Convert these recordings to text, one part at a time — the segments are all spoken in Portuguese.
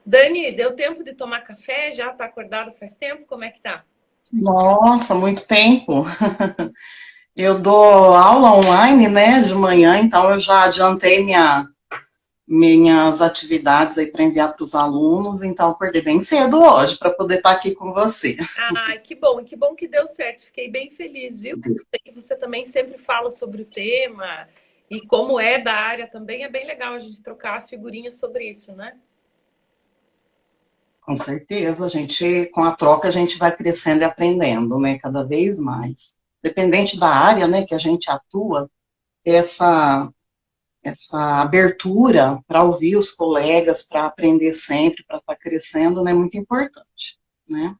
Dani, deu tempo de tomar café? Já tá acordado faz tempo? Como é que tá? Nossa, muito tempo. Eu dou aula online, né, de manhã, então eu já adiantei minhas atividades aí para enviar para os alunos, então acordei bem cedo hoje para poder estar aqui com você. Ai, que bom, e que bom que deu certo. Fiquei bem feliz, viu? Sei que você também sempre fala sobre o tema e como é da área também é bem legal a gente trocar figurinhas sobre isso, né? Com certeza, a gente, com a troca, a gente vai crescendo e aprendendo, né, cada vez mais. Dependente da área, né, que a gente atua, essa, essa abertura para ouvir os colegas, para aprender sempre, para estar crescendo, né, é muito importante, né?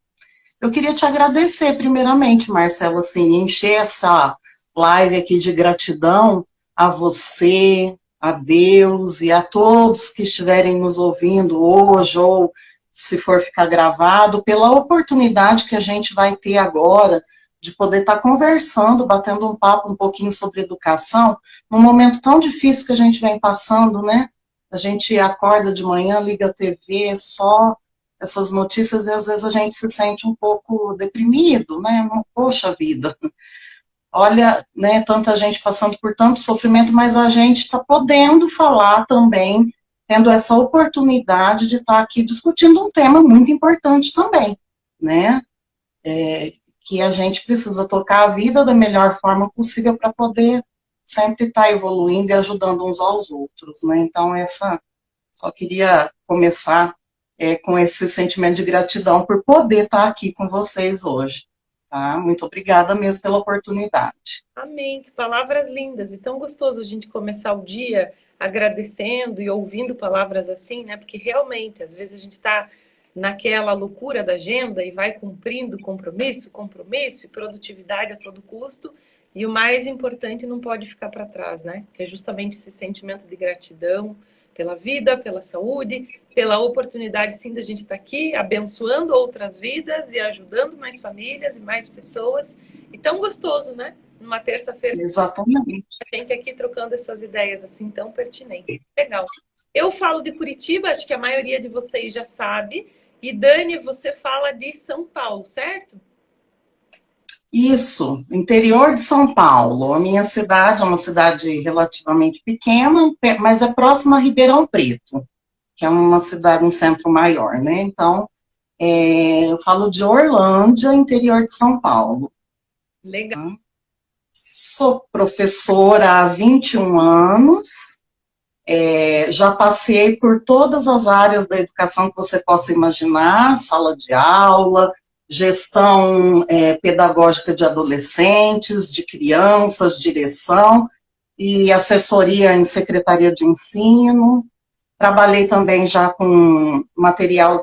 Eu queria te agradecer, primeiramente, Marcelo, assim, encher essa live aqui de gratidão a você, a Deus e a todos que estiverem nos ouvindo hoje, ou se for ficar gravado, pela oportunidade que a gente vai ter agora de poder estar conversando, batendo um papo um pouquinho sobre educação, num momento tão difícil que a gente vem passando, né? A gente acorda de manhã, liga a TV, só essas notícias e às vezes a gente se sente um pouco deprimido, né? Poxa vida, olha, né, tanta gente passando por tanto sofrimento, mas a gente está podendo falar também, tendo essa oportunidade de estar aqui discutindo um tema muito importante também, né? Que a gente precisa tocar a vida da melhor forma possível para poder sempre estar evoluindo e ajudando uns aos outros, né? Então, só queria começar com esse sentimento de gratidão por poder estar aqui com vocês hoje. Tá? Muito obrigada mesmo pela oportunidade. Amém, que palavras lindas. E tão gostoso a gente começar o dia agradecendo e ouvindo palavras assim, né? Porque realmente, às vezes a gente está naquela loucura da agenda e vai cumprindo compromisso, compromisso e produtividade a todo custo. E o mais importante não pode ficar para trás, né? Que é justamente esse sentimento de gratidão pela vida, pela saúde, pela oportunidade sim da gente estar aqui abençoando outras vidas e ajudando mais famílias e mais pessoas. E tão gostoso, né? Numa terça-feira, Exatamente. a gente aqui trocando essas ideias assim tão pertinentes. Legal. Eu falo de Curitiba, acho que a maioria de vocês já sabe. E Dani, você fala de São Paulo, certo? Isso, interior de São Paulo. A minha cidade é uma cidade relativamente pequena, mas é próxima a Ribeirão Preto, que é uma cidade, um centro maior, né? Então, eu falo de Orlândia, interior de São Paulo. Legal. Tá? Sou professora há 21 anos, já passei por todas as áreas da educação que você possa imaginar, sala de aula, gestão pedagógica de adolescentes, de crianças, direção e assessoria em secretaria de ensino. Trabalhei também já com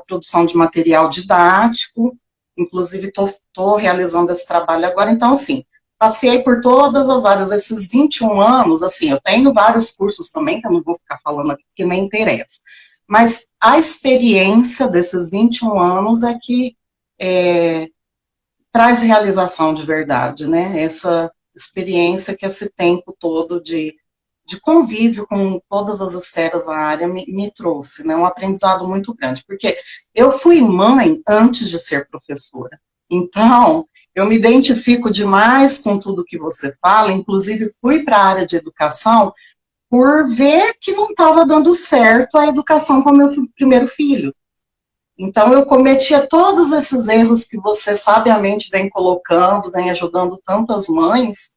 produção de material didático, inclusive estou realizando esse trabalho agora, então, assim, passei por todas as áreas, esses 21 anos, assim, eu tenho vários cursos também, que eu não vou ficar falando aqui, que nem interessa, mas a experiência desses 21 anos é que é, traz realização de verdade, né, essa experiência que esse tempo todo de convívio com todas as esferas da área me trouxe, né, um aprendizado muito grande, porque eu fui mãe antes de ser professora, então eu me identifico demais com tudo que você fala, inclusive fui para a área de educação por ver que não estava dando certo a educação com o meu primeiro filho. Então eu cometia todos esses erros que você sabiamente vem colocando, vem ajudando tantas mães,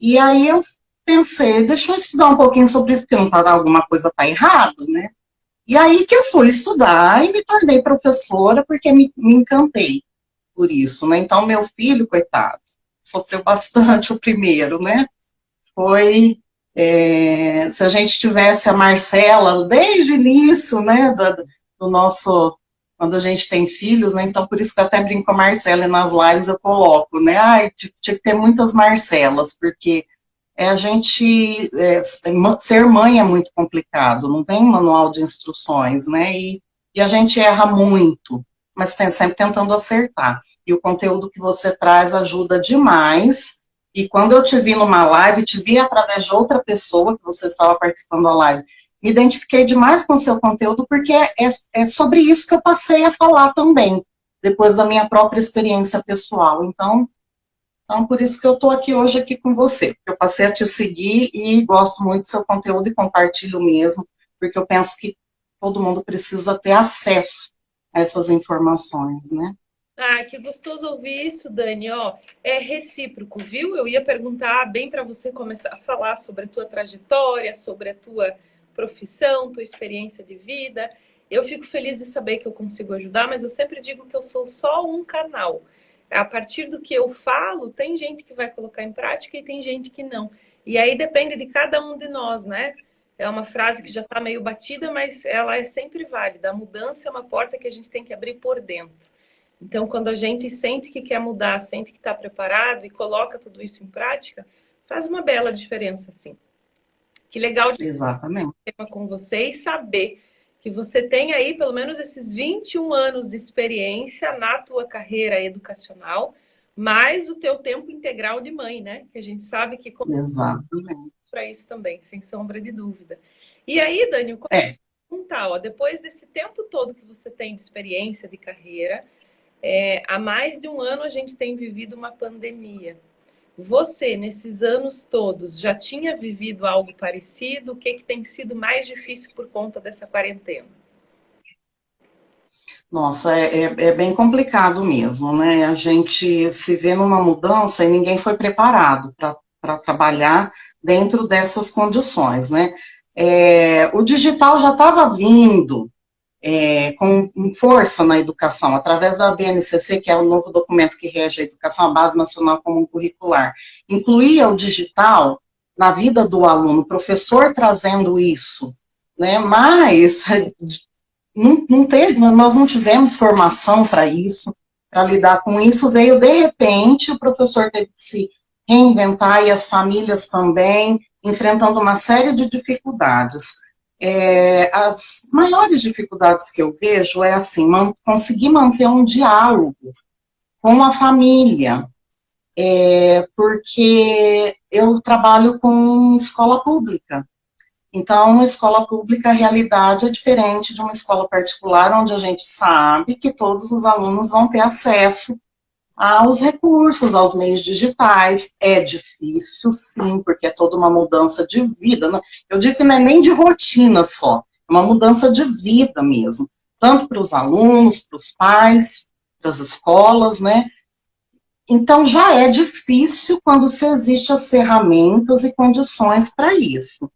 e aí eu pensei, deixa eu estudar um pouquinho sobre isso, porque não tá, alguma coisa está errada, né? E aí que eu fui estudar e me tornei professora, porque me encantei por isso, né? Então, meu filho, coitado, sofreu bastante o primeiro, né? Foi, se a gente tivesse a Marcela desde o início, né, do nosso, quando a gente tem filhos, né, então por isso que eu até brinco com a Marcela e nas lives eu coloco, né, ai, tinha que ter muitas Marcelas, porque a gente, ser mãe é muito complicado, não tem manual de instruções, né, e a gente erra muito, mas sempre tentando acertar. E o conteúdo que você traz ajuda demais. E quando eu te vi numa live, te vi através de outra pessoa que você estava participando da live, me identifiquei demais com o seu conteúdo, porque é sobre isso que eu passei a falar também, depois da minha própria experiência pessoal. Então por isso que eu estou aqui hoje aqui com você. Eu passei a te seguir e gosto muito do seu conteúdo e compartilho mesmo, porque eu penso que todo mundo precisa ter acesso a essas informações, né? Ah, que gostoso ouvir isso, Dani. Ó, é recíproco, viu? Eu ia perguntar bem para você começar a falar sobre a tua trajetória, sobre a tua profissão, tua experiência de vida. Eu fico feliz de saber que eu consigo ajudar, mas eu sempre digo que eu sou só um canal. A partir do que eu falo, tem gente que vai colocar em prática e tem gente que não. E aí depende de cada um de nós, né? É uma frase que já está meio batida, mas ela é sempre válida. A mudança é uma porta que a gente tem que abrir por dentro. Então, quando a gente sente que quer mudar, sente que está preparado e coloca tudo isso em prática, faz uma bela diferença, sim. Que legal de Exatamente. ter com você e saber que você tem aí pelo menos esses 21 anos de experiência na tua carreira educacional, mais o teu tempo integral de mãe, né? Que a gente sabe que Exatamente. para isso também, sem sombra de dúvida. E aí, Dani, perguntar, ó, depois desse tempo todo que você tem de experiência de carreira, há mais de um ano a gente tem vivido uma pandemia. Você, nesses anos todos, já tinha vivido algo parecido? O que tem sido mais difícil por conta dessa quarentena? Nossa, é bem complicado mesmo, né? A gente se vê numa mudança e ninguém foi preparado para trabalhar dentro dessas condições, né? O digital já estava vindo com força na educação, através da BNCC, que é o novo documento que rege a educação, a Base Nacional Comum Curricular. Incluía o digital na vida do aluno, o professor trazendo isso, né? Mas nós não tivemos formação para isso, para lidar com isso, veio de repente, o professor teve que se reinventar e as famílias também, enfrentando uma série de dificuldades. As maiores dificuldades que eu vejo é assim, conseguir manter um diálogo com a família, porque eu trabalho com escola pública. Então, escola pública, a realidade é diferente de uma escola particular, onde a gente sabe que todos os alunos vão ter acesso aos recursos, aos meios digitais. É difícil, sim, porque é toda uma mudança de vida. Eu digo que não é nem de rotina só, é uma mudança de vida mesmo, tanto para os alunos, para os pais, para as escolas, né? Então, já é difícil quando se existem as ferramentas e condições para isso.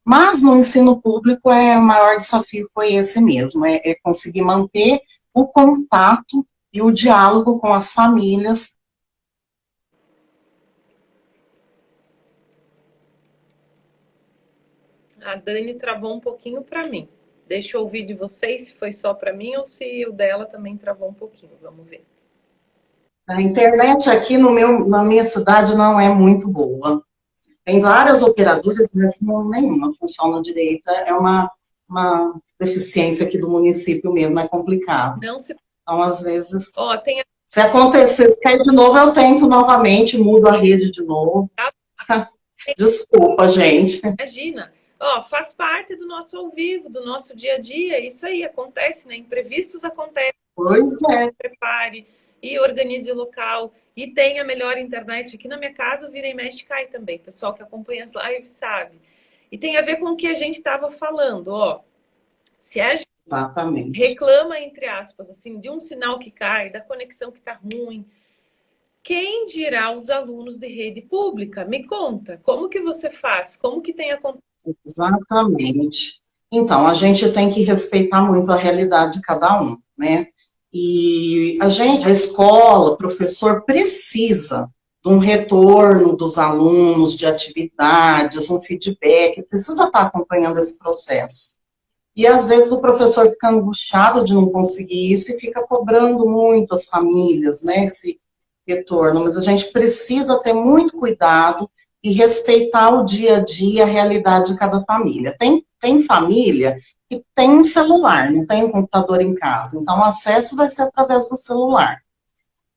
Mas no ensino público o maior desafio foi esse mesmo, é conseguir manter o contato e o diálogo com as famílias. A Dani travou um pouquinho para mim. Deixa eu ouvir de vocês se foi só para mim ou se o dela também travou um pouquinho. Vamos ver. A internet aqui na minha cidade não é muito boa. Tem várias operadoras, mas nenhuma funciona direito. É uma deficiência aqui do município mesmo, é complicado. Não se... Então, às vezes, tem... se acontecer, se cair de novo, eu tento novamente, mudo a rede de novo. Desculpa, gente. Imagina. Faz parte do nosso ao vivo, do nosso dia a dia. Isso aí acontece, né? Imprevistos acontecem. Pois é. Prepare e organize o local. E tenha melhor internet. Aqui na minha casa, vira e mexe, cai também. O pessoal que acompanha as lives sabe. E tem a ver com o que a gente estava falando, Se a gente Exatamente. reclama, entre aspas, assim, de um sinal que cai, da conexão que está ruim, quem dirá os alunos de rede pública? Me conta, como que você faz? Como que tem acontecido? Exatamente. Então, a gente tem que respeitar muito a realidade de cada um, né? E a escola, o professor precisa de um retorno dos alunos, de atividades, um feedback, precisa estar acompanhando esse processo. E às vezes o professor fica angustiado de não conseguir isso e fica cobrando muito as famílias, né, esse retorno. Mas a gente precisa ter muito cuidado e respeitar o dia a dia, a realidade de cada família. Tem família que tem um celular, não tem um computador em casa, então o acesso vai ser através do celular.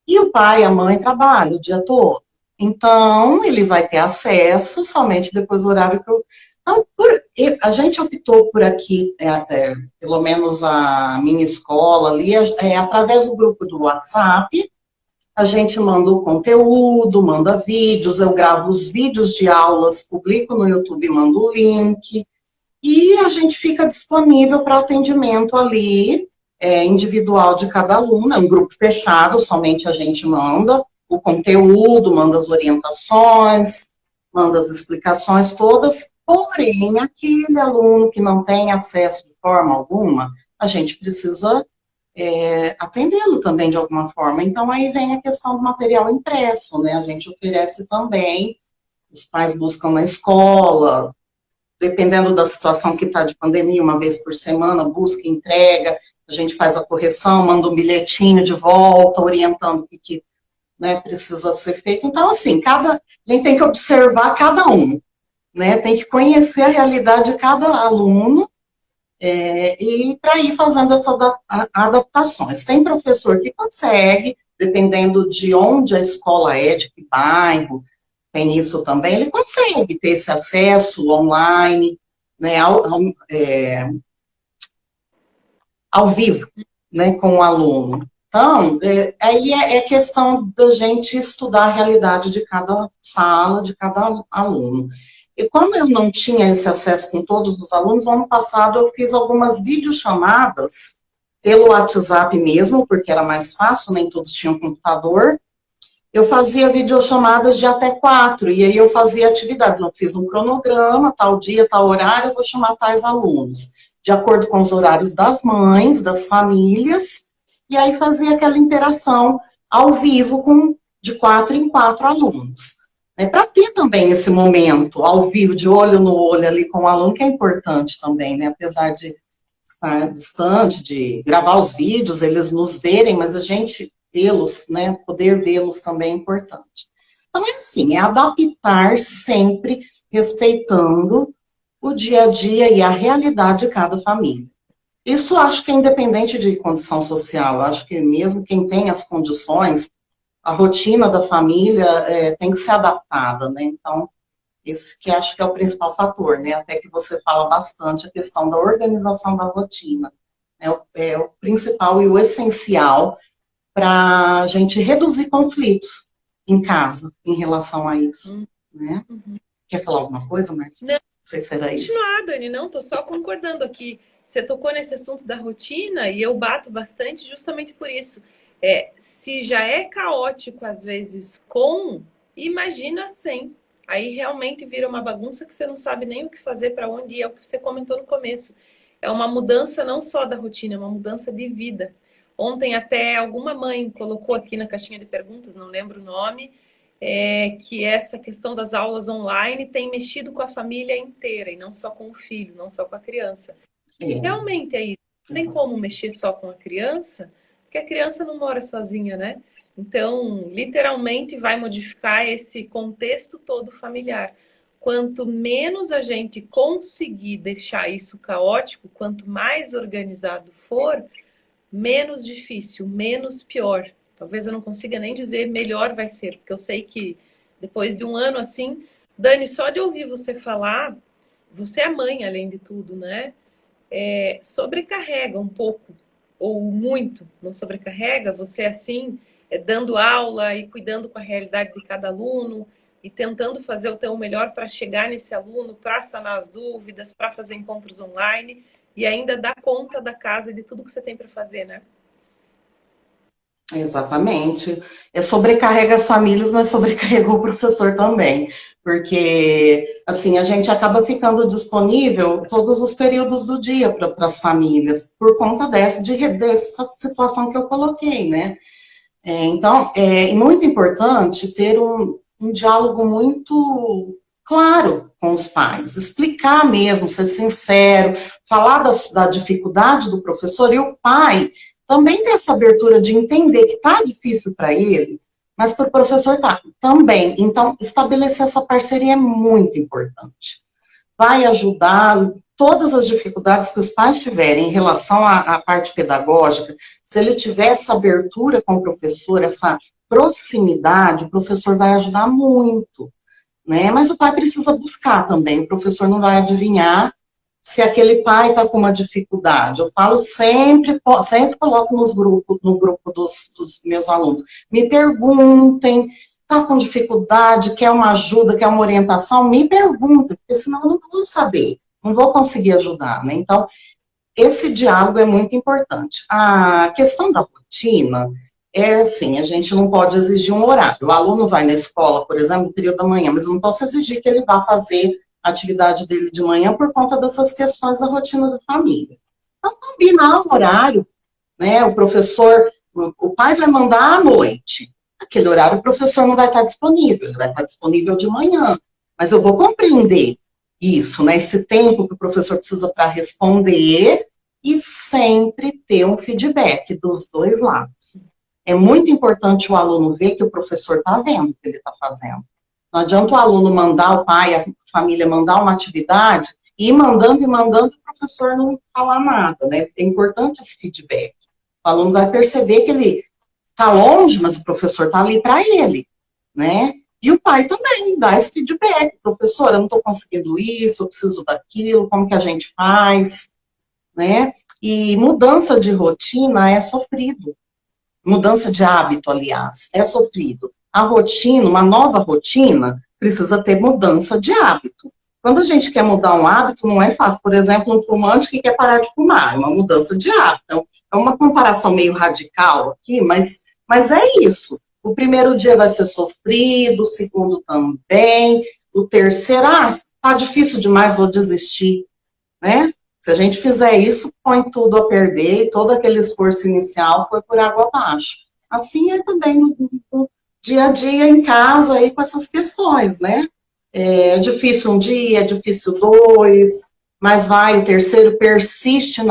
E o pai e a mãe trabalham o dia todo, então ele vai ter acesso somente depois do horário Então, a gente optou por aqui, pelo menos a minha escola ali, através do grupo do WhatsApp, a gente manda o conteúdo, manda vídeos, eu gravo os vídeos de aulas, publico no YouTube, mando o link, e a gente fica disponível para atendimento ali, individual de cada aluno, é um grupo fechado, somente a gente manda o conteúdo, manda as orientações, manda as explicações todas, porém, aquele aluno que não tem acesso de forma alguma, a gente precisa atendê-lo também de alguma forma. Então, aí vem a questão do material impresso, né? A gente oferece também, os pais buscam na escola, dependendo da situação que está de pandemia, uma vez por semana, busca, entrega, a gente faz a correção, manda um bilhetinho de volta, orientando o que né, precisa ser feito. Então, assim, a gente tem que observar cada um, né? Tem que conhecer a realidade de cada aluno, e para ir fazendo essas adaptações. Tem professor que consegue, dependendo de onde a escola é, de que bairro, tem isso também, ele consegue ter esse acesso online, né, ao vivo, né, com o aluno. Então, aí é questão da gente estudar a realidade de cada sala, de cada aluno. E como eu não tinha esse acesso com todos os alunos, ano passado eu fiz algumas videochamadas pelo WhatsApp mesmo, porque era mais fácil, nem todos tinham computador. Eu fazia videochamadas de até 4, e aí eu fazia atividades. Eu fiz um cronograma, tal dia, tal horário, eu vou chamar tais alunos, de acordo com os horários das mães, das famílias, e aí fazia aquela interação ao vivo de 4 em 4 alunos. Para ter também esse momento ao vivo, de olho no olho ali com o aluno, que é importante também, né? Apesar de estar distante, de gravar os vídeos, eles nos verem, mas a gente vê-los, né? Poder vê-los também é importante. Então, é assim, é adaptar sempre, respeitando o dia a dia e a realidade de cada família. Isso acho que é independente de condição social, eu acho que mesmo quem tem as condições, a rotina da família tem que ser adaptada, né? Então, esse que acho que é o principal fator, né? Até que você fala bastante a questão da organização da rotina. É o principal e o essencial para a gente reduzir conflitos em casa em relação a isso, né? Quer falar alguma coisa, Marcia? Não sei se era isso. Não, Dani, não, tô só concordando aqui. Você tocou nesse assunto da rotina e eu bato bastante justamente por isso. Se já é caótico às vezes imagina sem. Aí realmente vira uma bagunça que você não sabe nem o que fazer, para onde ir. É o que você comentou no começo. É uma mudança não só da rotina, é uma mudança de vida. Ontem até alguma mãe colocou aqui na caixinha de perguntas, não lembro o nome, que essa questão das aulas online tem mexido com a família inteira, e não só com o filho, não só com a criança. E realmente é isso. Não tem como mexer só com a criança, porque a criança não mora sozinha, né? Então, literalmente vai modificar esse contexto todo familiar. Quanto menos a gente conseguir deixar isso caótico, quanto mais organizado for, menos difícil, menos pior. Talvez eu não consiga nem dizer melhor vai ser, porque eu sei que depois de um ano assim, Dani, só de ouvir você falar, você é mãe além de tudo, né? Sobrecarrega um pouco, ou muito, não sobrecarrega, você assim, dando aula e cuidando com a realidade de cada aluno, e tentando fazer o teu melhor para chegar nesse aluno, para sanar as dúvidas, para fazer encontros online, e ainda dar conta da casa e de tudo que você tem para fazer, né? Exatamente. Sobrecarrega as famílias, mas sobrecarregou o professor também. Porque, assim, a gente acaba ficando disponível todos os períodos do dia para as famílias, por conta dessa situação que eu coloquei, né? Então, é muito importante ter um diálogo muito claro com os pais, explicar mesmo, ser sincero, falar da dificuldade do professor, e o pai também ter essa abertura de entender que está difícil para ele, mas para o professor também. Então, estabelecer essa parceria é muito importante. Vai ajudar todas as dificuldades que os pais tiverem em relação à parte pedagógica. Se ele tiver essa abertura com o professor, essa proximidade, o professor vai ajudar muito. né? Mas o pai precisa buscar também, o professor não vai adivinhar se aquele pai está com uma dificuldade. Eu falo sempre, sempre coloco no grupo dos meus alunos, me perguntem, está com dificuldade, quer uma ajuda, quer uma orientação, me perguntem, porque senão eu não vou saber, não vou conseguir ajudar, né? Então, esse diálogo é muito importante. A questão da rotina é assim, a gente não pode exigir um horário. O aluno vai na escola, por exemplo, no período da manhã, mas eu não posso exigir que ele vá fazer a atividade dele de manhã por conta dessas questões da rotina da família. Então, combinar um horário, né? O professor, o pai vai mandar à noite. Aquele horário o professor não vai estar disponível, ele vai estar disponível de manhã. Mas eu vou compreender isso, né? Esse tempo que o professor precisa para responder e sempre ter um feedback dos dois lados. É muito importante o aluno ver que o professor está vendo o que ele está fazendo. Não adianta o aluno mandar, o pai, a família mandar uma atividade, e ir mandando e mandando, e o professor não falar nada, né? É importante esse feedback. O aluno vai perceber que ele está longe, mas o professor está ali para ele, né? E o pai também dá esse feedback. Professor, eu não estou conseguindo isso, eu preciso daquilo, como que a gente faz, né? E mudança de rotina é sofrido. Mudança de hábito, aliás, é sofrido. A rotina, uma nova rotina, precisa ter mudança de hábito. Quando a gente quer mudar um hábito, não é fácil. Por exemplo, um fumante que quer parar de fumar, é uma mudança de hábito. Então, é uma comparação meio radical aqui, mas é isso. O primeiro dia vai ser sofrido, o segundo também, o terceiro, tá difícil demais, vou desistir, né? Se a gente fizer isso, põe tudo a perder, e todo aquele esforço inicial foi por água abaixo. Assim é também no dia a dia em casa aí com essas questões, né? É difícil um dia, é difícil dois, mas vai, o terceiro persiste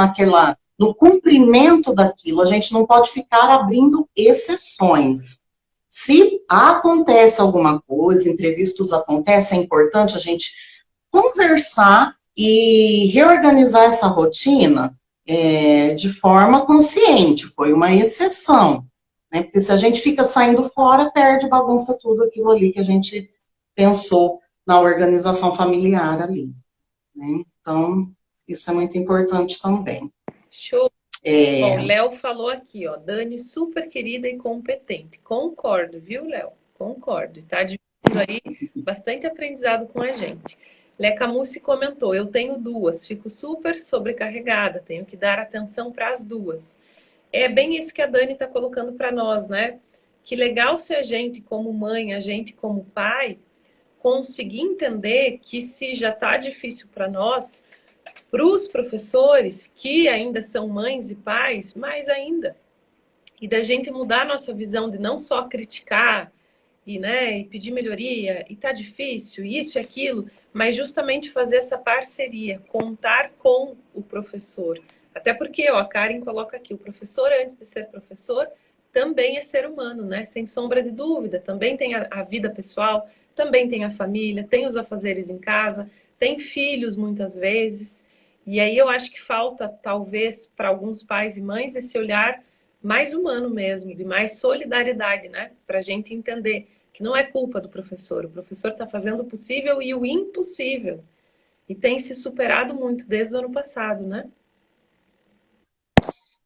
no cumprimento daquilo. A gente não pode ficar abrindo exceções. Se acontece alguma coisa, imprevistos acontecem, é importante a gente conversar e reorganizar essa rotina de forma consciente. Foi uma exceção, né? Porque se a gente fica saindo fora, perde, bagunça tudo aquilo ali que a gente pensou na organização familiar ali, né? Então, isso é muito importante também. Show! Bom, Léo falou aqui, ó, Dani, super querida e competente. Concordo, viu, Léo? Concordo. Tá dividindo aí bastante aprendizado com a gente. Leca Mussi comentou, eu tenho duas, fico super sobrecarregada, tenho que dar atenção para as duas. É bem isso que a Dani está colocando para nós, né? Que legal se a gente como mãe, a gente como pai, conseguir entender que se já está difícil para nós, para os professores que ainda são mães e pais, mais ainda. E da gente mudar a nossa visão de não só criticar e pedir melhoria, e tá difícil, isso e aquilo, mas justamente fazer essa parceria, contar com o professor. Até porque, ó, a Karen coloca aqui, o professor, antes de ser professor, também é ser humano, né? Sem sombra de dúvida. Também tem a vida pessoal, também tem a família, tem os afazeres em casa, tem filhos muitas vezes. E aí eu acho que falta, talvez, para alguns pais e mães, esse olhar mais humano mesmo, de mais solidariedade, né? Para a gente entender que não é culpa do professor. O professor está fazendo o possível e o impossível. E tem se superado muito desde o ano passado, né?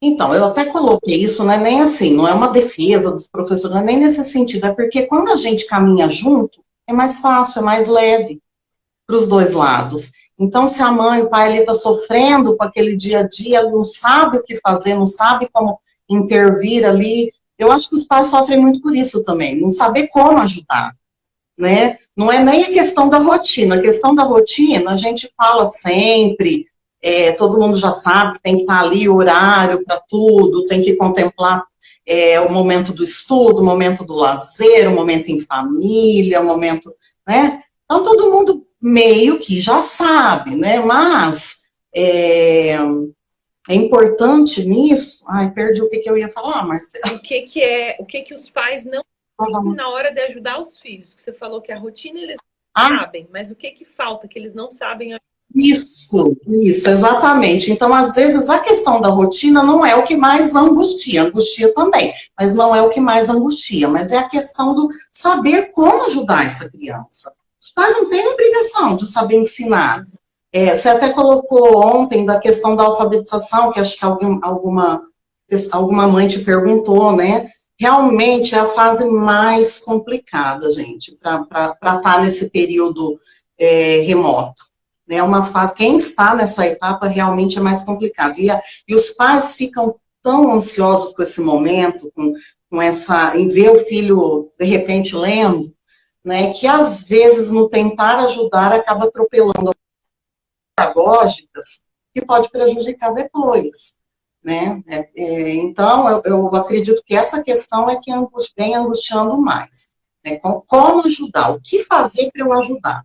Então, eu até coloquei isso, não é nem assim, não é uma defesa dos professores, não é nem nesse sentido, é porque quando a gente caminha junto, é mais fácil, é mais leve para os dois lados. Então, se a mãe, o pai ali está sofrendo com aquele dia a dia, não sabe o que fazer, não sabe como intervir ali, eu acho que os pais sofrem muito por isso também, não saber como ajudar, né? Não é nem a questão da rotina, a questão da rotina a gente fala sempre, todo mundo já sabe que tem que estar ali o horário para tudo, tem que contemplar o momento do estudo, o momento do lazer, o momento em família, o momento, né? Então, todo mundo meio que já sabe, né? Mas é importante nisso. Ai, perdi o que eu ia falar, Marcelo. O que os pais não têm na hora de ajudar os filhos? Que você falou que a rotina eles sabem, mas o que falta que eles não sabem? Isso, exatamente. Então, às vezes, a questão da rotina não é o que mais angustia também, mas não é o que mais angustia, mas é a questão do saber como ajudar essa criança. Os pais não têm obrigação de saber ensinar. Você até colocou ontem da questão da alfabetização, que acho que alguma mãe te perguntou, né? Realmente é a fase mais complicada, gente, para estar nesse período remoto. Né? Uma fase, quem está nessa etapa realmente é mais complicado. E os pais ficam tão ansiosos com esse momento, em ver o filho, de repente, lendo, né, que às vezes, no tentar ajudar, acaba atropelando pedagógicas que pode prejudicar depois. Né? Então, eu acredito que essa questão é que vem angustiando mais. Né? Como ajudar? O que fazer para eu ajudar?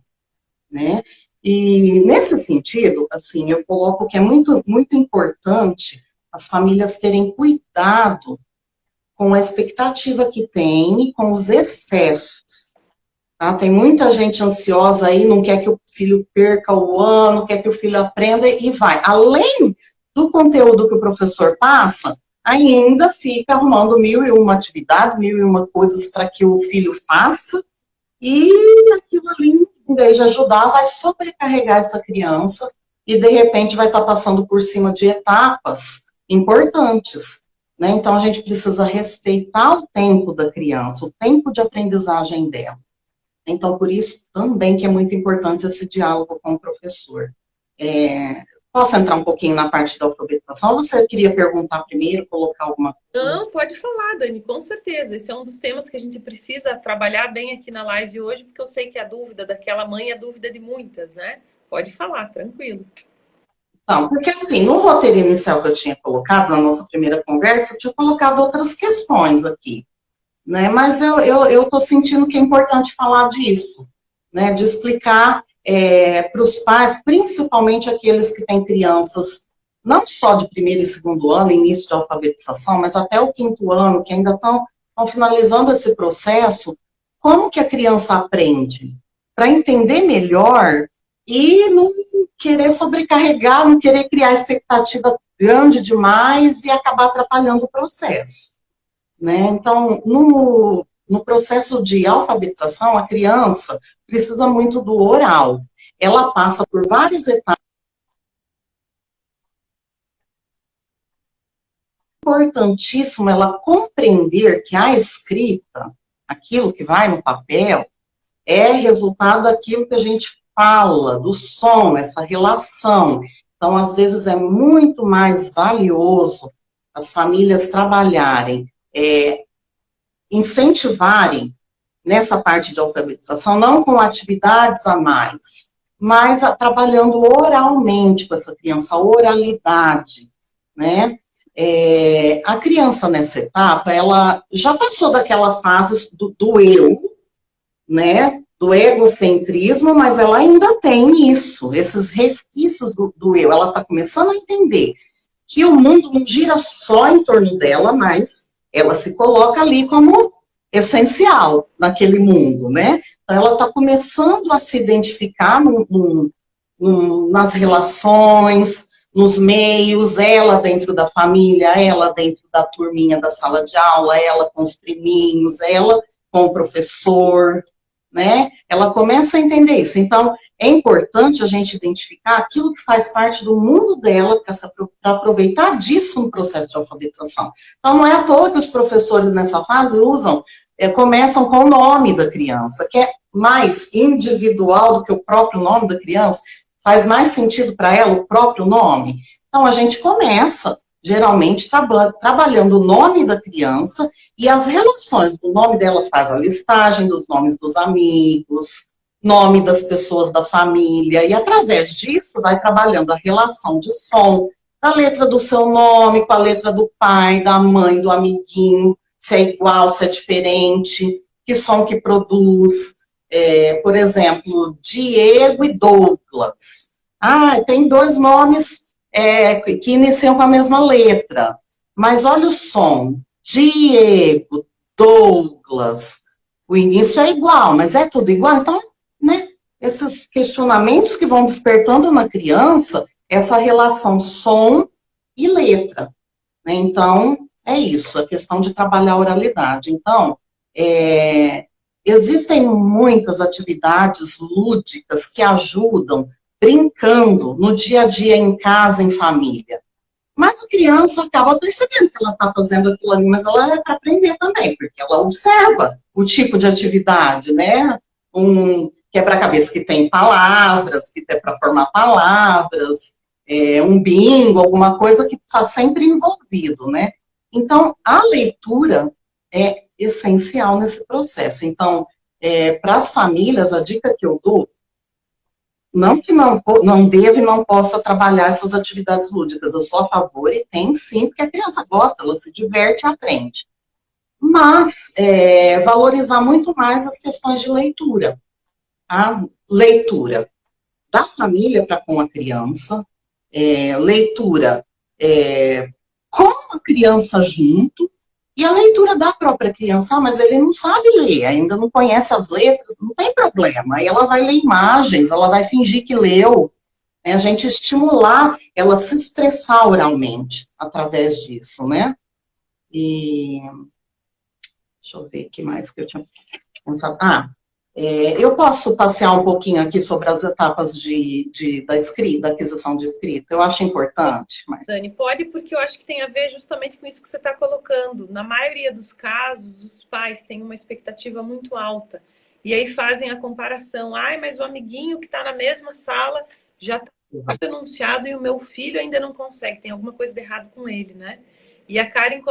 Né? E, nesse sentido, assim, eu coloco que é muito, muito importante as famílias terem cuidado com a expectativa que tem e com os excessos. Tá? Tem muita gente ansiosa aí, não quer que o filho perca o ano, quer que o filho aprenda e vai. Além do conteúdo que o professor passa, ainda fica arrumando 1001 atividades, 1001 coisas para que o filho faça, e aquilo ali, em vez de ajudar, vai sobrecarregar essa criança e, de repente, vai estar passando por cima de etapas importantes. Né? Então, a gente precisa respeitar o tempo da criança, o tempo de aprendizagem dela. Então, por isso também que é muito importante esse diálogo com o professor. Posso entrar um pouquinho na parte da alfabetização? Ou você queria perguntar primeiro, colocar alguma coisa? Não, pode falar, Dani, com certeza. Esse é um dos temas que a gente precisa trabalhar bem aqui na live hoje, porque eu sei que a dúvida daquela mãe é a dúvida de muitas, né? Pode falar, tranquilo. Então, porque assim, no roteiro inicial que eu tinha colocado, na nossa primeira conversa, eu tinha colocado outras questões aqui. Né? Mas eu estou sentindo que é importante falar disso, né? De explicar para os pais, principalmente aqueles que têm crianças, não só de primeiro e segundo ano, início de alfabetização, mas até o quinto ano, que ainda estão finalizando esse processo, como que a criança aprende? Para entender melhor e não querer sobrecarregar, não querer criar expectativa grande demais e acabar atrapalhando o processo. Né? Então, no processo de alfabetização, a criança precisa muito do oral. Ela passa por várias etapas. É importantíssimo ela compreender que a escrita, aquilo que vai no papel, é resultado daquilo que a gente fala, do som, essa relação. Então, às vezes, é muito mais valioso as famílias trabalharem incentivarem nessa parte de alfabetização, não com atividades a mais, mas trabalhando oralmente com essa criança, a oralidade, né? A criança nessa etapa, ela já passou daquela fase do eu, né? Do egocentrismo, mas ela ainda tem isso, esses resquícios do eu. Ela está começando a entender que o mundo não gira só em torno dela, mas ela se coloca ali como essencial naquele mundo, né? Então, ela está começando a se identificar nas relações, nos meios, ela dentro da família, ela dentro da turminha da sala de aula, ela com os priminhos, ela com o professor, né? Ela começa a entender isso. Então, é importante a gente identificar aquilo que faz parte do mundo dela para aproveitar disso no processo de alfabetização. Então, não é à toa que os professores nessa fase começam com o nome da criança, que é mais individual do que o próprio nome da criança, faz mais sentido para ela o próprio nome. Então, a gente começa, geralmente, trabalhando o nome da criança e as relações do nome dela, faz a listagem dos nomes dos amigos, nome das pessoas da família, e através disso vai trabalhando a relação de som, da letra do seu nome com a letra do pai, da mãe, do amiguinho, se é igual, se é diferente, que som que produz. Por exemplo, Diego e Douglas. Tem dois nomes que iniciam com a mesma letra, mas olha o som. Diego, Douglas, o início é igual, mas é tudo igual? Então, né, esses questionamentos que vão despertando na criança, essa relação som e letra. Né? Então, é isso, a questão de trabalhar a oralidade. Então, existem muitas atividades lúdicas que ajudam, brincando, no dia a dia, em casa, em família. Mas a criança acaba percebendo que ela está fazendo aquilo ali, mas ela é para aprender também, porque ela observa o tipo de atividade, né? Um quebra-cabeça que tem palavras, que é para formar palavras, um bingo, alguma coisa que está sempre envolvido, né? Então, a leitura é essencial nesse processo. Então, para as famílias, a dica que eu dou, não que não deva e não possa trabalhar essas atividades lúdicas, eu sou a favor e tem sim, porque a criança gosta, ela se diverte e aprende. Mas valorizar muito mais as questões de leitura. A leitura da família para com a criança, leitura com a criança junto, e a leitura da própria criança, mas ele não sabe ler, ainda não conhece as letras, não tem problema. Aí ela vai ler imagens, ela vai fingir que leu, né? A gente estimular ela a se expressar oralmente através disso, né? E deixa eu ver o que mais que eu tinha pensado. Eu posso passear um pouquinho aqui sobre as etapas da escrita, da aquisição de escrita. Eu acho importante. Mas... Dani, pode, porque eu acho que tem a ver justamente com isso que você está colocando. Na maioria dos casos, os pais têm uma expectativa muito alta. E aí fazem a comparação. Mas o amiguinho que está na mesma sala já está denunciado e o meu filho ainda não consegue. Tem alguma coisa de errado com ele, né? E a Karen...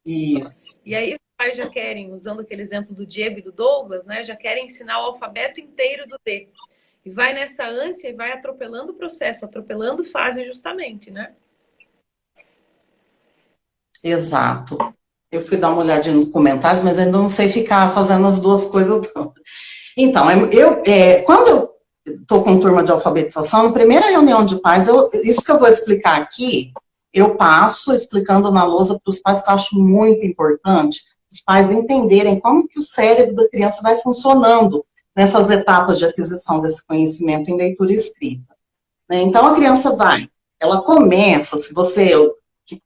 Isso. E aí os pais já querem, usando aquele exemplo do Diego e do Douglas, né, já querem ensinar o alfabeto inteiro do D. E vai nessa ânsia e vai atropelando o processo, atropelando fase justamente, né? Exato. Eu fui dar uma olhadinha nos comentários, mas ainda não sei ficar fazendo as duas coisas. Então, quando eu estou com turma de alfabetização, na primeira reunião de pais, isso que eu vou explicar aqui, eu passo explicando na lousa para os pais, que eu acho muito importante, os pais entenderem como que o cérebro da criança vai funcionando nessas etapas de aquisição desse conhecimento em leitura e escrita. Então, a criança ela começa, se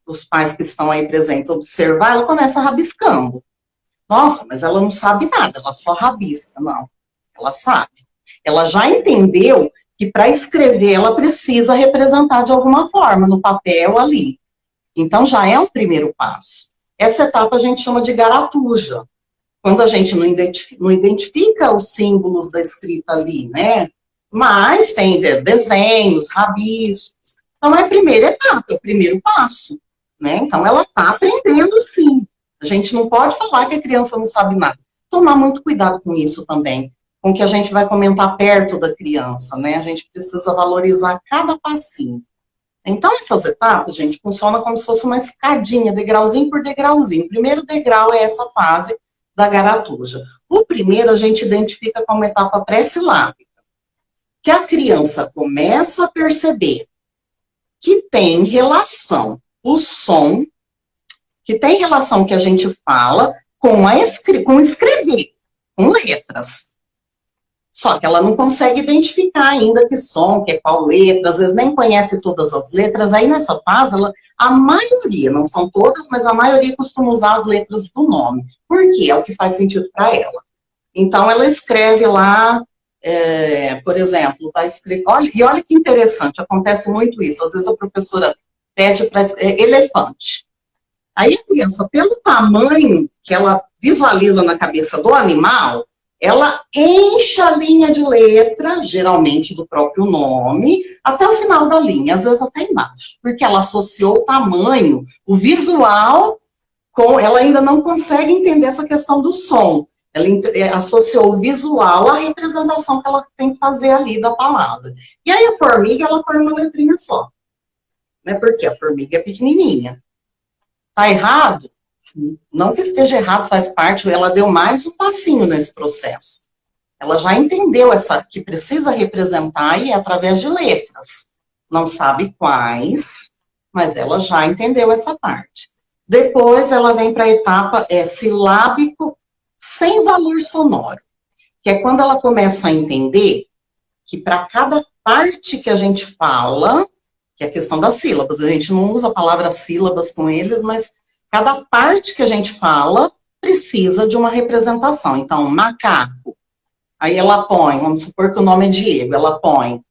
os pais que estão aí presentes observar, ela começa rabiscando. Nossa, mas ela não sabe nada, ela só rabisca. Não, ela sabe. Ela já entendeu que para escrever ela precisa representar de alguma forma, no papel ali. Então, já é um primeiro passo. Essa etapa a gente chama de garatuja. Quando a gente não identifica os símbolos da escrita ali, né? Mas tem desenhos, rabiscos. Então, é a primeira etapa, é o primeiro passo, né? Então, ela está aprendendo, sim. A gente não pode falar que a criança não sabe nada. Tomar muito cuidado com isso também, com o que a gente vai comentar perto da criança, né? A gente precisa valorizar cada passinho. Então, essas etapas, gente, funcionam como se fosse uma escadinha, degrauzinho por degrauzinho. O primeiro degrau é essa fase da garatuja. O primeiro a gente identifica como etapa pré-silábica, que a criança começa a perceber que tem relação o som, que tem relação que a gente fala com escrever, com letras. Só que ela não consegue identificar ainda que som, que é qual letra, às vezes nem conhece todas as letras. Aí nessa fase, a maioria, não são todas, mas a maioria costuma usar as letras do nome. Por quê? É o que faz sentido para ela. Então ela escreve lá, por exemplo, vai escrever. Olha que interessante, acontece muito isso. Às vezes a professora pede para elefante. Aí a criança, pelo tamanho que ela visualiza na cabeça do animal, ela enche a linha de letra, geralmente do próprio nome, até o final da linha, às vezes até embaixo, porque ela associou o tamanho, o visual, ela ainda não consegue entender essa questão do som. Ela associou o visual à representação que ela tem que fazer ali da palavra. E aí a formiga, ela põe uma letrinha só, né? Porque a formiga é pequenininha. Tá errado? Não que esteja errado, faz parte, ela deu mais um passinho nesse processo. Ela já entendeu que precisa representar e é através de letras. Não sabe quais, mas ela já entendeu essa parte. Depois ela vem para a etapa silábico sem valor sonoro, que é quando ela começa a entender que para cada parte que a gente fala, que é a questão das sílabas, a gente não usa a palavra sílabas com eles, mas cada parte que a gente fala precisa de uma representação. Então, macaco Aí ela põe, vamos supor que o nome é Diego, ela põe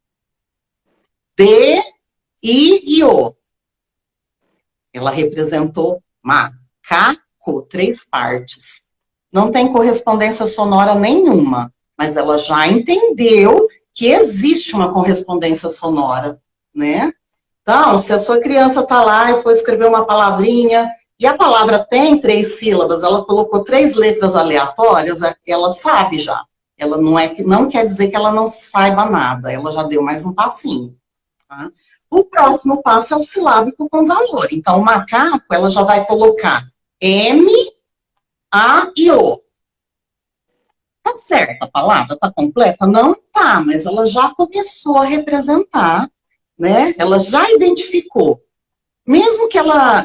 D, I e O. Ela representou macaco, 3 partes. Não tem correspondência sonora nenhuma, mas ela já entendeu que existe uma correspondência sonora, né? Então, se a sua criança está lá e for escrever uma palavrinha, e a palavra tem 3 sílabas, ela colocou 3 letras aleatórias, ela sabe já. Ela não quer dizer que ela não saiba nada, ela já deu mais um passinho. Tá? O próximo passo é o silábico com valor. Então, o macaco, ela já vai colocar M, A e O. Tá certa a palavra? Tá completa? Não tá, mas ela já começou a representar, né? Ela já identificou. Mesmo que ela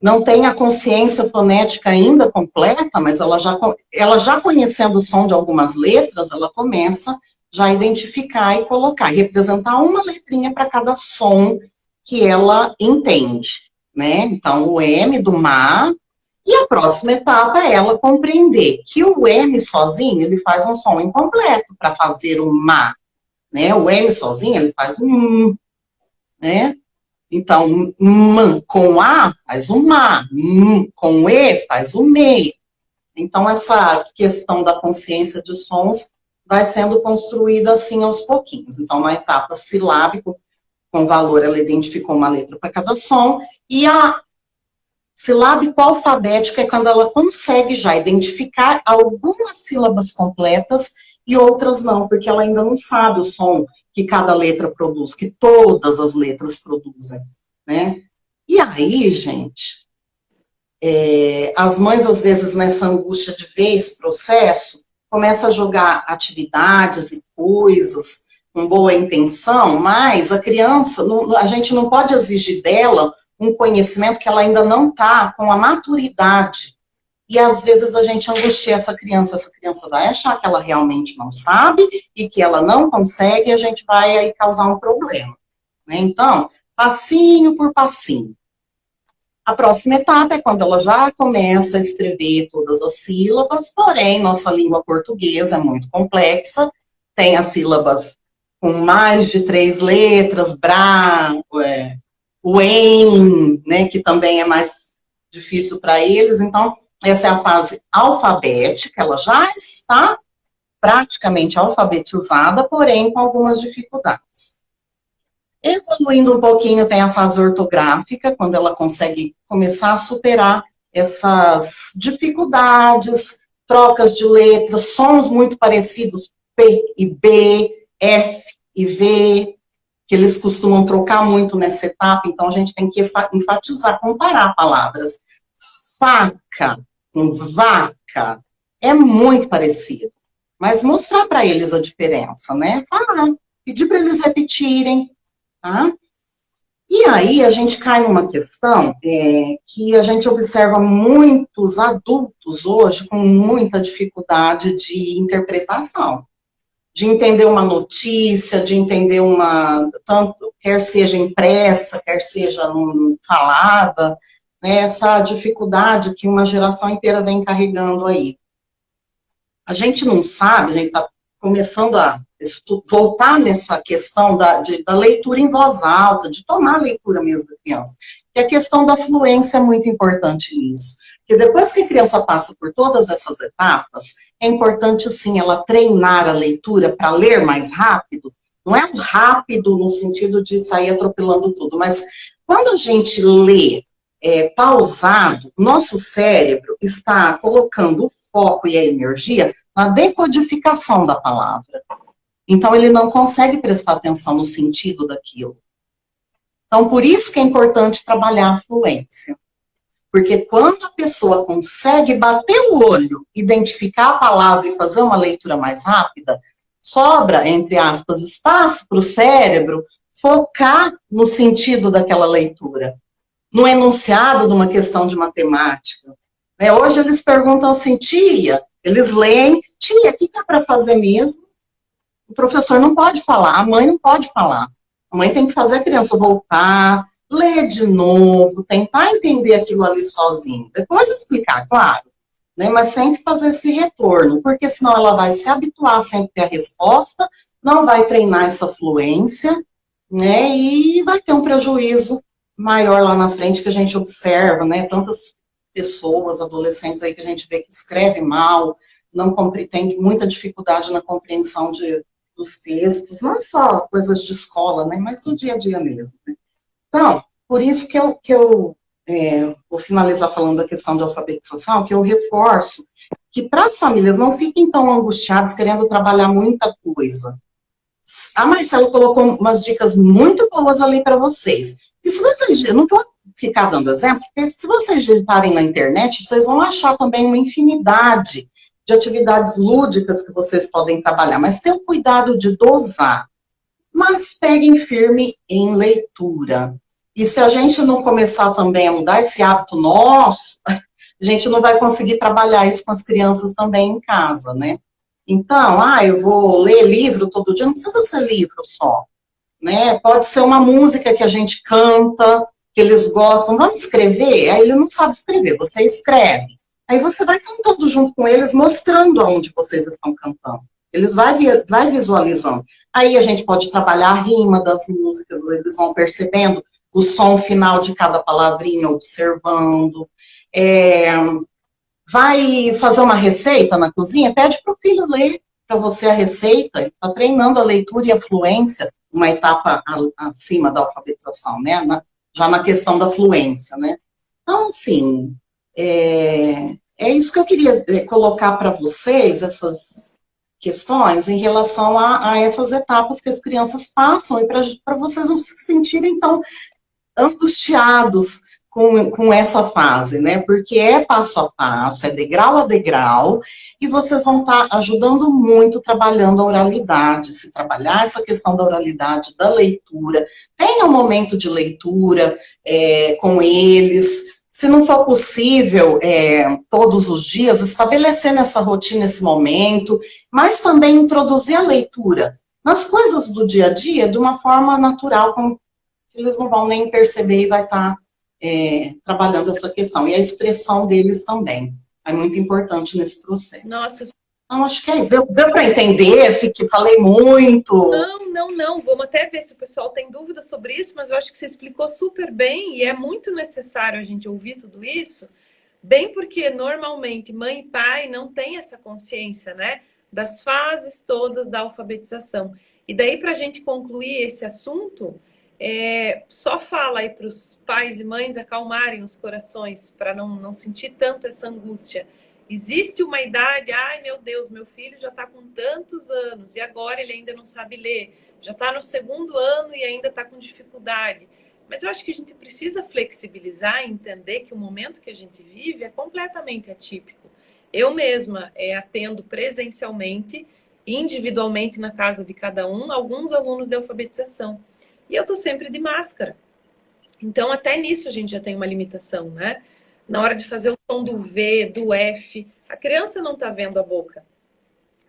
não tenha a consciência fonética ainda completa, mas ela já conhecendo o som de algumas letras, ela começa já a identificar e colocar, e representar uma letrinha para cada som que ela entende, né? Então, o M do ma, e a próxima etapa é ela compreender que o M sozinho, ele faz um som incompleto para fazer o ma, né? O M sozinho, ele faz um né? Então, com A faz o ma, com E faz o me. Então, essa questão da consciência de sons vai sendo construída assim aos pouquinhos. Então, na etapa silábico, com valor, ela identificou uma letra para cada som, e a silábico alfabética é quando ela consegue já identificar algumas sílabas completas e outras não, porque ela ainda não sabe o som que cada letra produz, que todas as letras produzem, né? E aí, gente, as mães, às vezes, nessa angústia de ver esse processo, começam a jogar atividades e coisas com boa intenção, mas a criança, a gente não pode exigir dela um conhecimento que ela ainda não está com a maturidade. E, às vezes, a gente angustia essa criança vai achar que ela realmente não sabe e que ela não consegue, e a gente vai aí causar um problema, né? Então, passinho por passinho. A próxima etapa é quando ela já começa a escrever todas as sílabas, porém, nossa língua portuguesa é muito complexa, tem as sílabas com mais de 3 letras, o em, né, que também é mais difícil para eles. Então, essa é a fase alfabética, ela já está praticamente alfabetizada, porém com algumas dificuldades. Evoluindo um pouquinho, tem a fase ortográfica, quando ela consegue começar a superar essas dificuldades, trocas de letras, sons muito parecidos, P e B, F e V, que eles costumam trocar muito nessa etapa, então a gente tem que enfatizar, comparar palavras. Faca com vaca é muito parecido, mas mostrar para eles a diferença, né? Falar, pedir para eles repetirem, tá? E aí a gente cai numa questão que a gente observa muitos adultos hoje com muita dificuldade de interpretação, de entender uma notícia, de entender tanto, quer seja impressa, quer seja falada, né, essa dificuldade que uma geração inteira vem carregando aí. A gente não sabe, a gente está começando a voltar nessa questão da leitura em voz alta, de tomar a leitura mesmo da criança. E a questão da fluência é muito importante nisso. Porque depois que a criança passa por todas essas etapas, é importante, sim, ela treinar a leitura para ler mais rápido. Não é rápido no sentido de sair atropelando tudo, mas quando a gente lê pausado, nosso cérebro está colocando o foco e a energia na decodificação da palavra. Então, ele não consegue prestar atenção no sentido daquilo. Então, por isso que é importante trabalhar a fluência. Porque quando a pessoa consegue bater o olho, identificar a palavra e fazer uma leitura mais rápida, sobra, entre aspas, espaço para o cérebro focar no sentido daquela leitura, no enunciado de uma questão de matemática. Hoje eles perguntam assim, tia, eles leem, tia, o que é para fazer mesmo? O professor não pode falar, a mãe não pode falar. A mãe tem que fazer a criança voltar, ler de novo, tentar entender aquilo ali sozinho. Depois explicar, claro. né? Mas sempre fazer esse retorno, porque senão ela vai se habituar a sempre ter a resposta, não vai treinar essa fluência, né? E vai ter um prejuízo maior lá na frente que a gente observa, né? Tantas pessoas, adolescentes aí que a gente vê que escrevem mal, não tem muita dificuldade na compreensão dos textos, não só coisas de escola, né? Mas no dia a dia mesmo, né? Então, por isso que eu vou finalizar falando da questão de alfabetização, que eu reforço que para as famílias não fiquem tão angustiadas querendo trabalhar muita coisa. A Marcela colocou umas dicas muito boas ali para vocês. E se vocês, eu não vou ficar dando exemplo, porque se vocês digitarem na internet, vocês vão achar também uma infinidade de atividades lúdicas que vocês podem trabalhar, mas tenham cuidado de dosar. Mas peguem firme em leitura. E se a gente não começar também a mudar esse hábito nosso, a gente não vai conseguir trabalhar isso com as crianças também em casa, né? Então, eu vou ler livro todo dia, não precisa ser livro só, né? Pode ser uma música que a gente canta, que eles gostam. Vamos escrever? Aí ele não sabe escrever, você escreve. Aí você vai cantando junto com eles, mostrando aonde vocês estão cantando. Eles vai visualizando. Aí a gente pode trabalhar a rima das músicas, eles vão percebendo o som final de cada palavrinha, observando. Vai fazer uma receita na cozinha, pede para o filho ler para você a receita, está treinando a leitura e a fluência, uma etapa acima da alfabetização, né? Já na questão da fluência, né? Então, assim, é isso que eu queria colocar para vocês, essas questões em relação a essas etapas que as crianças passam, e para vocês não se sentirem tão angustiados com essa fase, né? Porque é passo a passo, é degrau a degrau, e vocês vão estar ajudando muito trabalhando a oralidade, se trabalhar essa questão da oralidade, da leitura, tenha um momento de leitura com eles, se não for possível todos os dias, estabelecendo essa rotina, esse momento, mas também introduzir a leitura nas coisas do dia a dia de uma forma natural, como eles não vão nem perceber e vai estar trabalhando essa questão. E a expressão deles também é muito importante nesse processo. Nossa. Então, acho que é isso. Deu para entender? Falei muito. Não. Vamos até ver se o pessoal tem dúvida sobre isso, mas eu acho que você explicou super bem e é muito necessário a gente ouvir tudo isso, bem porque normalmente mãe e pai não têm essa consciência, né, das fases todas da alfabetização. E daí, para a gente concluir esse assunto, só fala aí para os pais e mães acalmarem os corações, para não sentir tanto essa angústia. Existe uma idade, ai meu Deus, meu filho já está com tantos anos e agora ele ainda não sabe ler, já está no 2º ano e ainda está com dificuldade. Mas eu acho que a gente precisa flexibilizar e entender que o momento que a gente vive é completamente atípico. Eu mesma atendo presencialmente, individualmente na casa de cada um, alguns alunos de alfabetização. E eu estou sempre de máscara. Então, até nisso a gente já tem uma limitação, né? Na hora de fazer o som do V, do F, a criança não está vendo a boca.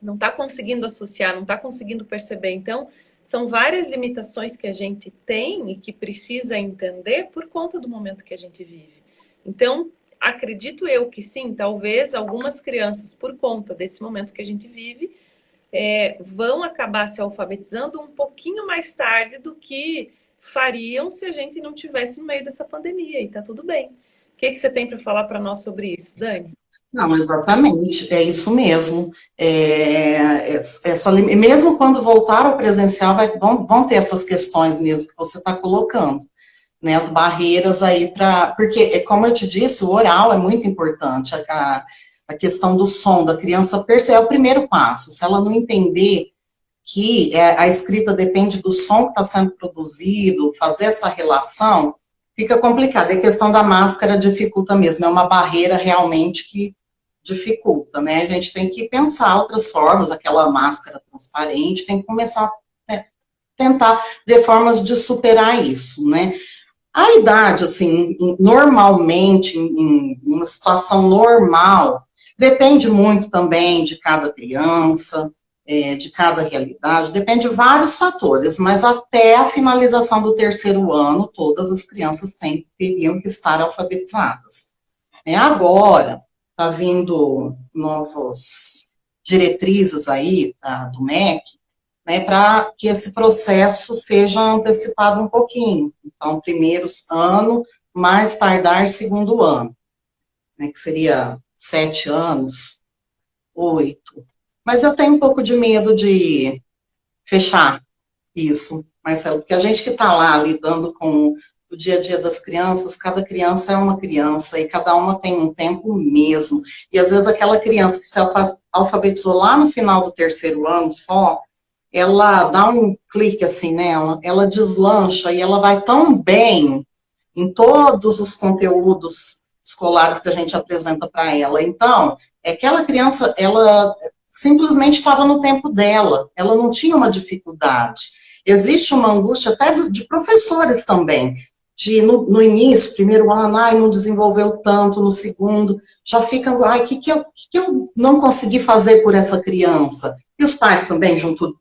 Não está conseguindo associar, não está conseguindo perceber. Então, são várias limitações que a gente tem e que precisa entender por conta do momento que a gente vive. Então, acredito eu que sim, talvez algumas crianças, por conta desse momento que a gente vive, vão acabar se alfabetizando um pouquinho mais tarde do que fariam se a gente não tivesse no meio dessa pandemia, e tá tudo bem. O que você tem para falar para nós sobre isso, Dani? Não, exatamente, é isso mesmo. Mesmo quando voltar ao presencial, vão ter essas questões mesmo que você está colocando, né? As barreiras aí porque, como eu te disse, o oral é muito importante. A questão do som da criança perceber é o primeiro passo. Se ela não entender que a escrita depende do som que está sendo produzido, fazer essa relação, fica complicado. E a questão da máscara dificulta mesmo, é uma barreira realmente que dificulta, né? A gente tem que pensar outras formas, aquela máscara transparente, tem que começar a tentar ver formas de superar isso, né? A idade, assim, normalmente, em uma situação normal, depende muito também de cada criança, de cada realidade, depende de vários fatores, mas até a finalização do 3º ano, todas as crianças teriam que estar alfabetizadas. Agora, tá vindo novas diretrizes aí do MEC, né, para que esse processo seja antecipado um pouquinho. Então, primeiro ano, mais tardar segundo ano, né, que seria 7 anos, 8. Mas eu tenho um pouco de medo de fechar isso, Marcelo, porque a gente que está lá lidando com o dia a dia das crianças, cada criança é uma criança e cada uma tem um tempo mesmo. E às vezes aquela criança que se alfabetizou lá no final do terceiro ano só, ela dá um clique assim nela, ela deslancha e ela vai tão bem em todos os conteúdos escolares que a gente apresenta para ela. Então, aquela criança, ela simplesmente estava no tempo dela, ela não tinha uma dificuldade. Existe uma angústia até de professores também, de no início, primeiro ano, não desenvolveu tanto, no segundo, já fica, o que eu não consegui fazer por essa criança? E os pais também junto,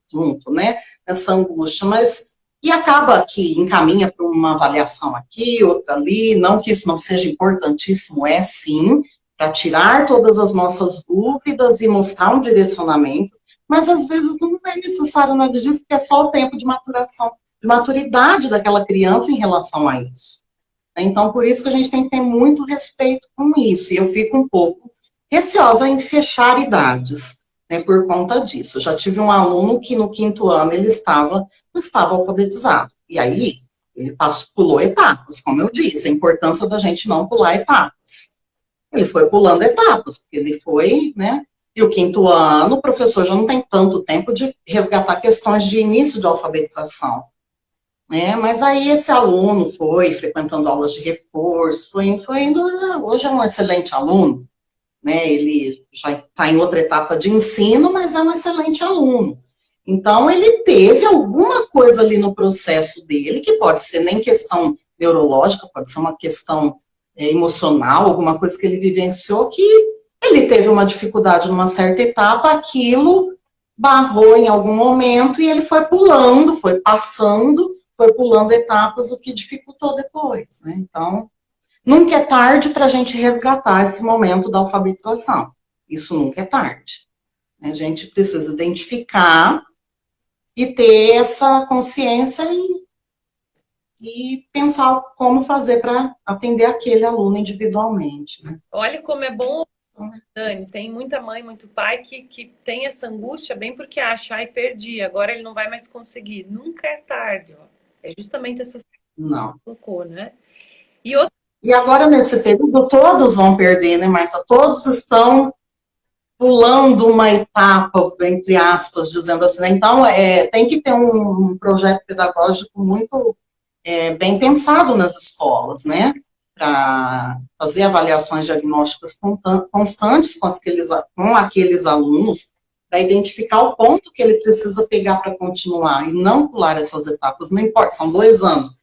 né, essa angústia, mas, e acaba que encaminha para uma avaliação aqui, outra ali, não que isso não seja importantíssimo, é sim, para tirar todas as nossas dúvidas e mostrar um direcionamento, mas às vezes não é necessário nada disso, porque é só o tempo de maturação, de maturidade daquela criança em relação a isso. Então, por isso que a gente tem que ter muito respeito com isso, e eu fico um pouco receosa em fechar idades, né, por conta disso. Eu já tive um aluno que no quinto ano ele não estava alfabetizado, e aí ele pulou etapas, como eu disse, a importância da gente não pular etapas. Ele foi pulando etapas, porque ele foi, né, e o quinto ano, o professor já não tem tanto tempo de resgatar questões de início de alfabetização, né? Mas aí esse aluno foi frequentando aulas de reforço, foi indo, hoje é um excelente aluno, né? Ele já está em outra etapa de ensino, mas é um excelente aluno. Então, ele teve alguma coisa ali no processo dele, que pode ser nem questão neurológica, pode ser uma questão emocional, alguma coisa que ele vivenciou, que ele teve uma dificuldade numa certa etapa, aquilo barrou em algum momento e ele foi pulando, foi passando, foi pulando etapas, o que dificultou depois, né? Então, nunca é tarde para a gente resgatar esse momento da alfabetização. Isso nunca é tarde. A gente precisa identificar e ter essa consciência e pensar como fazer para atender aquele aluno individualmente, né? Olha como é bom, Dani, tem muita mãe, muito pai que tem essa angústia bem porque acha, perdi, agora ele não vai mais conseguir. Nunca é tarde, ó. É justamente essa Não. que colocou, né? E agora, nesse período, todos vão perder, né, Marcia? Todos estão pulando uma etapa, entre aspas, dizendo assim, né? Então, tem que ter um projeto pedagógico muito bem pensado nas escolas, né? Para fazer avaliações diagnósticas constantes com aqueles alunos, para identificar o ponto que ele precisa pegar para continuar e não pular essas etapas, não importa, são 2 anos.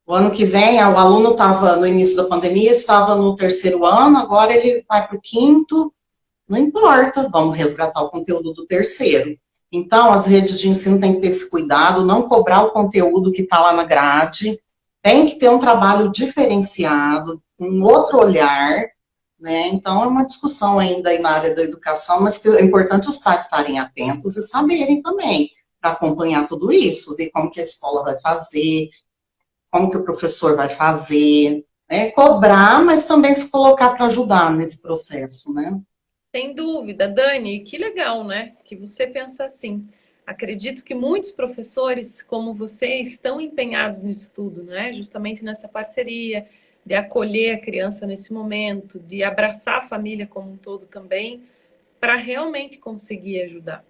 O ano que vem, o aluno estava no início da pandemia, estava no terceiro ano, agora ele vai para o quinto, não importa, vamos resgatar o conteúdo do terceiro. Então, as redes de ensino têm que ter esse cuidado, não cobrar o conteúdo que está lá na grade, tem que ter um trabalho diferenciado, um outro olhar, né? Então, é uma discussão ainda aí na área da educação, mas que é importante os pais estarem atentos e saberem também, para acompanhar tudo isso, ver como que a escola vai fazer, como que o professor vai fazer, né? Cobrar, mas também se colocar para ajudar nesse processo, né? Sem dúvida, Dani, que legal, né? Que você pensa assim. Acredito que muitos professores, como você, estão empenhados nisso tudo, né? Justamente nessa parceria, de acolher a criança nesse momento, de abraçar a família como um todo também, para realmente conseguir ajudar.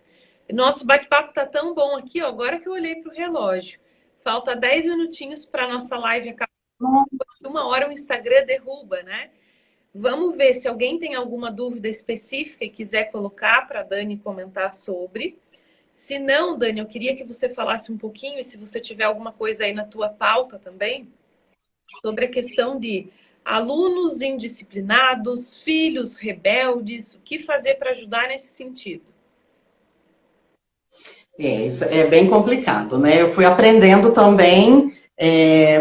Nosso bate-papo está tão bom aqui, ó, agora que eu olhei para o relógio. Falta 10 minutinhos para a nossa live acabar. 1 hora o Instagram derruba, né? Vamos ver se alguém tem alguma dúvida específica e quiser colocar para a Dani comentar sobre. Se não, Dani, eu queria que você falasse um pouquinho, e se você tiver alguma coisa aí na tua pauta também, sobre a questão de alunos indisciplinados, filhos rebeldes, o que fazer para ajudar nesse sentido? Isso é bem complicado, né? Eu fui aprendendo também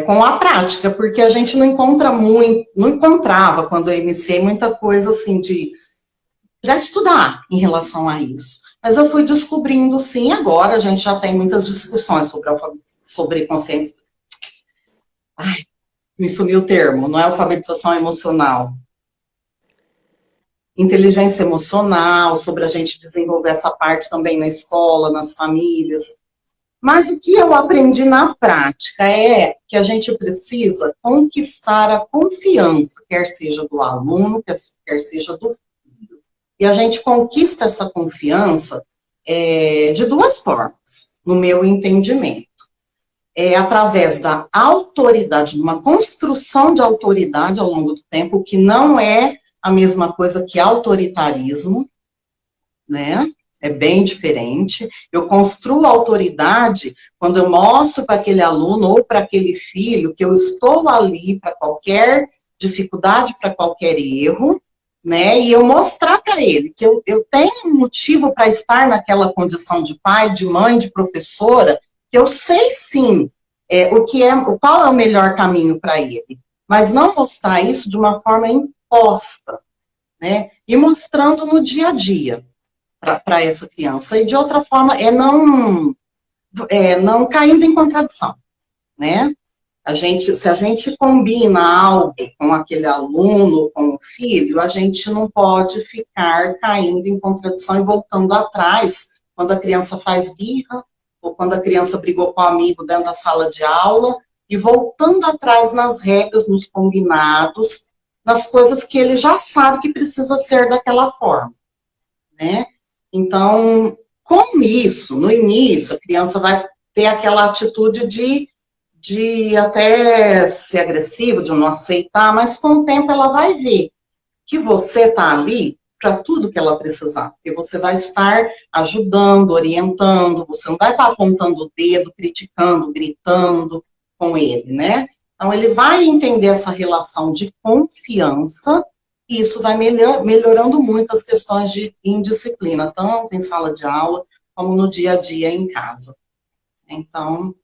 com a prática, porque a gente não encontra muito, não encontrava quando eu iniciei muita coisa assim de já estudar em relação a isso. Mas eu fui descobrindo, sim, agora a gente já tem muitas discussões sobre consciência. Ai, me sumiu o termo, não é alfabetização emocional. Inteligência emocional, sobre a gente desenvolver essa parte também na escola, nas famílias. Mas o que eu aprendi na prática é que a gente precisa conquistar a confiança, quer seja do aluno, quer seja do filho. E a gente conquista essa confiança de duas formas, no meu entendimento. Através da autoridade, uma construção de autoridade ao longo do tempo, que não é a mesma coisa que autoritarismo, né? É bem diferente. Eu construo autoridade quando eu mostro para aquele aluno ou para aquele filho que eu estou ali para qualquer dificuldade, para qualquer erro, né? E eu mostrar para ele que eu tenho um motivo para estar naquela condição de pai, de mãe, de professora, que eu sei sim qual é o melhor caminho para ele, mas não mostrar isso de uma forma imposta, né? E mostrando no dia a dia para essa criança. E de outra forma, não caindo em contradição, né? Se a gente combina algo com aquele aluno, com o filho, a gente não pode ficar caindo em contradição e voltando atrás quando a criança faz birra, ou quando a criança brigou com o amigo dentro da sala de aula, e voltando atrás nas regras, nos combinados, nas coisas que ele já sabe que precisa ser daquela forma, né? Então, com isso, no início, a criança vai ter aquela atitude de até ser agressivo, de não aceitar, mas com o tempo ela vai ver que você está ali para tudo que ela precisar, porque você vai estar ajudando, orientando, você não vai estar apontando o dedo, criticando, gritando com ele, né? Então, ele vai entender essa relação de confiança e isso vai melhorando muito as questões de indisciplina, tanto em sala de aula como no dia a dia em casa. Então,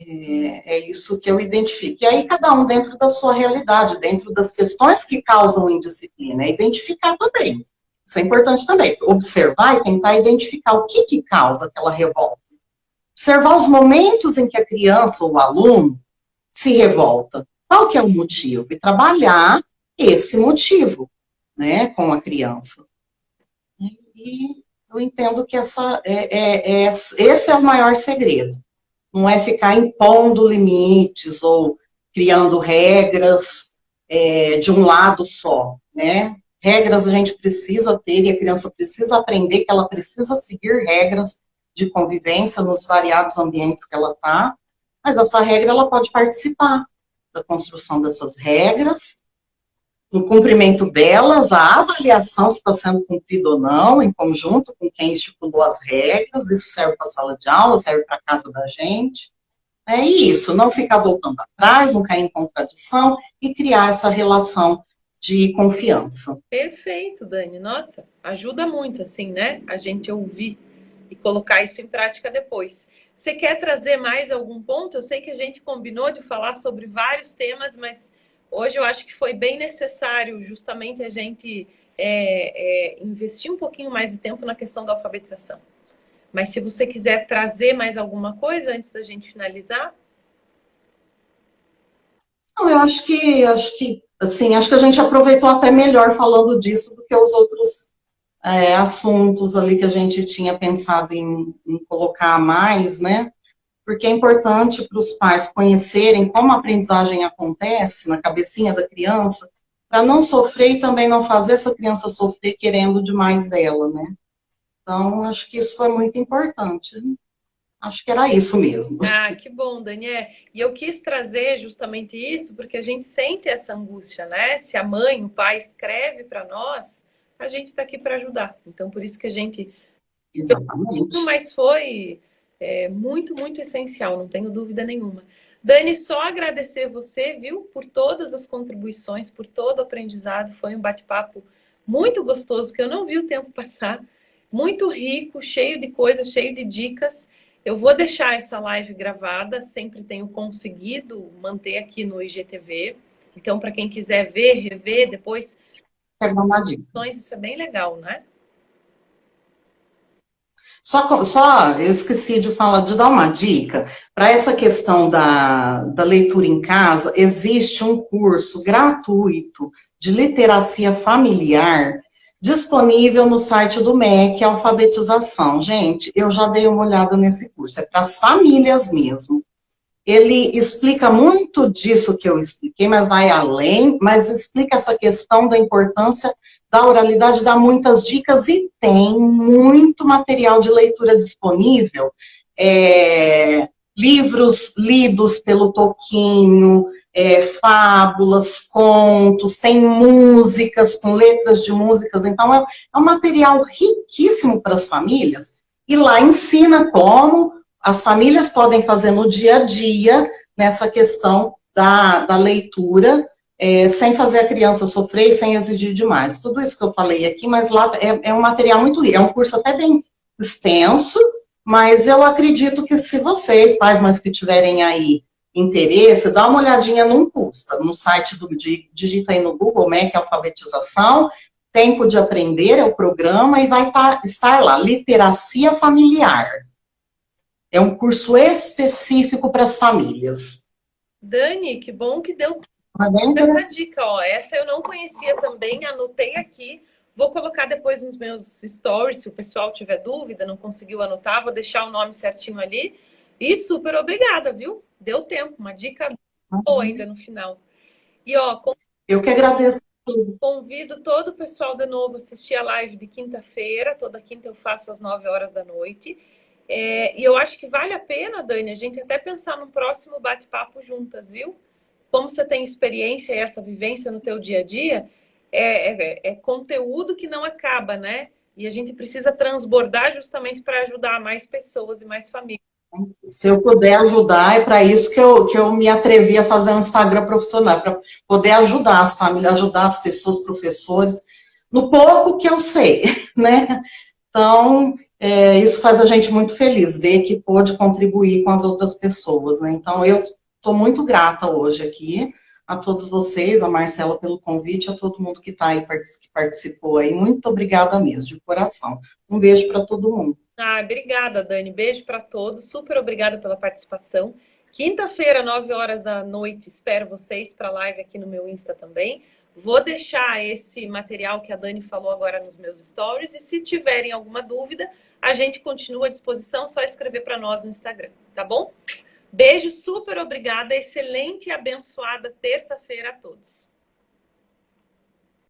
é isso que eu identifico. E aí, cada um dentro da sua realidade, dentro das questões que causam indisciplina, identificar também. Isso é importante também. Observar e tentar identificar o que causa aquela revolta. Observar os momentos em que a criança ou o aluno se revolta. Qual que é o motivo? E trabalhar esse motivo, né, com a criança. E eu entendo que esse é o maior segredo. Não é ficar impondo limites ou criando regras de um lado só, né? Regras a gente precisa ter e a criança precisa aprender que ela precisa seguir regras de convivência nos variados ambientes que ela está, mas essa regra ela pode participar da construção dessas regras, no cumprimento delas, a avaliação se está sendo cumprido ou não, em conjunto com quem estipulou as regras, isso serve para a sala de aula, serve para a casa da gente. É isso, não ficar voltando atrás, não cair em contradição e criar essa relação de confiança. Perfeito, Dani. Nossa, ajuda muito, assim, né? A gente ouvir e colocar isso em prática depois. Você quer trazer mais algum ponto? Eu sei que a gente combinou de falar sobre vários temas, mas hoje eu acho que foi bem necessário justamente a gente investir um pouquinho mais de tempo na questão da alfabetização. Mas se você quiser trazer mais alguma coisa antes da gente finalizar. Não, eu acho que a gente aproveitou até melhor falando disso do que os outros assuntos ali que a gente tinha pensado em colocar mais, né? Porque é importante para os pais conhecerem como a aprendizagem acontece na cabecinha da criança, para não sofrer e também não fazer essa criança sofrer querendo demais dela, né? Então, acho que isso foi muito importante. Acho que era isso mesmo. Ah, que bom, Daniel. E eu quis trazer justamente isso porque a gente sente essa angústia, né? Se a mãe, o pai escreve para nós, a gente está aqui para ajudar. Então, por isso que a gente... Exatamente. Mas foi muito, muito essencial, não tenho dúvida nenhuma. Dani, só agradecer você, viu, por todas as contribuições, por todo o aprendizado. Foi um bate-papo muito gostoso, que eu não vi o tempo passar. Muito rico, cheio de coisas, cheio de dicas. Eu vou deixar essa live gravada, sempre tenho conseguido manter aqui no IGTV. Então, para quem quiser ver, rever, depois, Quero dar uma dica. isso é bem legal, né? Eu esqueci de falar, de dar uma dica. Para essa questão da leitura em casa, existe um curso gratuito de literacia familiar disponível no site do MEC, Alfabetização. Gente, eu já dei uma olhada nesse curso, é para as famílias mesmo. Ele explica muito disso que eu expliquei, mas vai além, mas explica essa questão da importância da oralidade, dá muitas dicas e tem muito material de leitura disponível. Livros lidos pelo Toquinho, fábulas, contos, tem músicas com letras de músicas, então é um material riquíssimo para as famílias. E lá ensina como as famílias podem fazer no dia a dia, nessa questão da leitura, sem fazer a criança sofrer e sem exigir demais. Tudo isso que eu falei aqui, mas lá é um material muito rico, é um curso até bem extenso, mas eu acredito que se vocês, pais, mães que tiverem aí interesse, dá uma olhadinha, não custa, no site digita aí no Google, MEC Alfabetização, Tempo de Aprender é o programa, e vai estar lá, Literacia Familiar. É um curso específico para as famílias. Dani, que bom que deu essa dica, ó. Essa eu não conhecia também, anotei aqui. Vou colocar depois nos meus stories, se o pessoal tiver dúvida, não conseguiu anotar, vou deixar o nome certinho ali. E super obrigada, viu? Deu tempo, uma dica boa ainda no final. E ó, eu que agradeço. Convido todo o pessoal de novo a assistir a live de quinta-feira. Toda quinta eu faço às 9 horas da noite. E eu acho que vale a pena, Dani, a gente até pensar num próximo bate-papo juntas, viu? Como você tem experiência e essa vivência no teu dia a dia, é conteúdo que não acaba, né? E a gente precisa transbordar justamente para ajudar mais pessoas e mais famílias. Se eu puder ajudar, é para isso que eu me atrevi a fazer um Instagram profissional, para poder ajudar as famílias, ajudar as pessoas, professores, no pouco que eu sei, né? Então, isso faz a gente muito feliz, ver que pôde contribuir com as outras pessoas, né? Então, eu estou muito grata hoje aqui a todos vocês, a Marcela pelo convite, a todo mundo que está aí, que participou aí. Muito obrigada mesmo, de coração. Um beijo para todo mundo. Obrigada, Dani. Beijo para todos. Super obrigada pela participação. Quinta-feira, 9 horas da noite, espero vocês para a live aqui no meu Insta também. Vou deixar esse material que a Dani falou agora nos meus stories. E se tiverem alguma dúvida, a gente continua à disposição. Só escrever para nós no Instagram, tá bom? Beijo, super obrigada. Excelente e abençoada terça-feira a todos.